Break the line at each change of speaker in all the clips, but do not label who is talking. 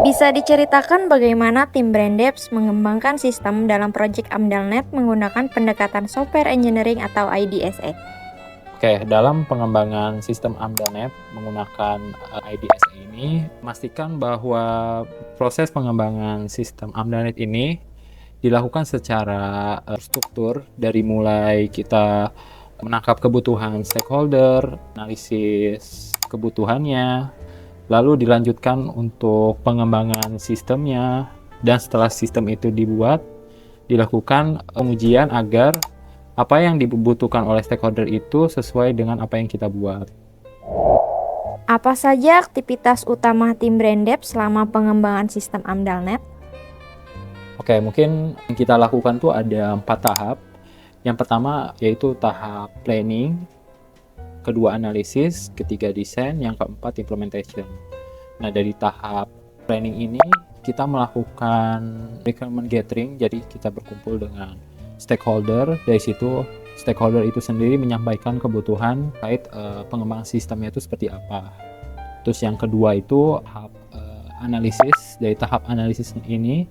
Bisa diceritakan bagaimana tim Braindeps mengembangkan sistem dalam proyek AmDalNet menggunakan pendekatan Software Engineering atau IDSE?
Oke, dalam pengembangan sistem AmDalNet menggunakan IDSE ini, memastikan bahwa proses pengembangan sistem AmDalNet ini dilakukan secara struktur dari mulai kita menangkap kebutuhan stakeholder, analisis kebutuhannya, lalu dilanjutkan untuk pengembangan sistemnya, dan setelah sistem itu dibuat, dilakukan pengujian agar apa yang dibutuhkan oleh stakeholder itu sesuai dengan apa yang kita buat.
Apa saja aktivitas utama tim Braindeps selama pengembangan sistem AmDalNet?
Oke, mungkin yang kita lakukan tuh ada 4 tahap. Yang pertama yaitu tahap planning, kedua analisis, ketiga desain, yang keempat implementation. Nah, dari tahap planning ini kita melakukan requirement gathering, jadi kita berkumpul dengan stakeholder. Dari situ stakeholder itu sendiri menyampaikan kebutuhan terkait pengembangan sistemnya itu seperti apa. Terus yang kedua itu tahap analisis. Dari tahap analisis ini,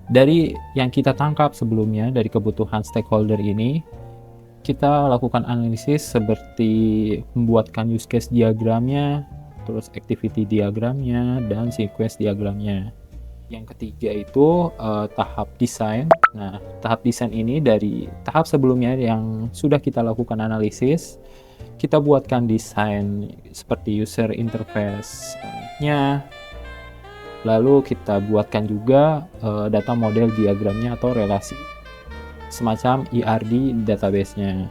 dari yang kita tangkap sebelumnya dari kebutuhan stakeholder ini, kita lakukan analisis seperti membuatkan use case diagramnya, terus activity diagramnya, dan sequence diagramnya. Yang ketiga itu tahap desain. Nah, tahap desain ini dari tahap sebelumnya yang sudah kita lakukan analisis, kita buatkan desain seperti user interface-nya, lalu kita buatkan juga data model diagramnya atau relasi, semacam ERD database-nya.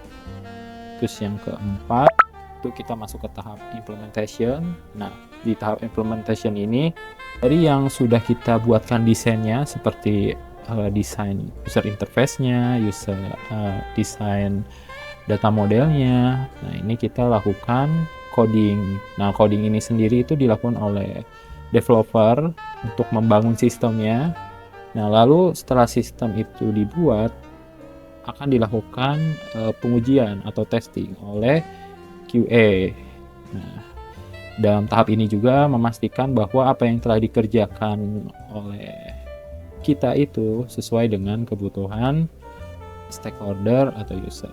Terus yang keempat itu kita masuk ke tahap implementation. Nah, di tahap implementation ini dari yang sudah kita buatkan desainnya seperti desain user interface-nya, desain data modelnya. Nah, ini kita lakukan coding. Nah, coding ini sendiri itu dilakukan oleh developer untuk membangun sistemnya. Nah, lalu setelah sistem itu dibuat, akan dilakukan pengujian atau testing oleh QA. Nah, dalam tahap ini juga memastikan bahwa apa yang telah dikerjakan oleh kita itu sesuai dengan kebutuhan stakeholder atau user.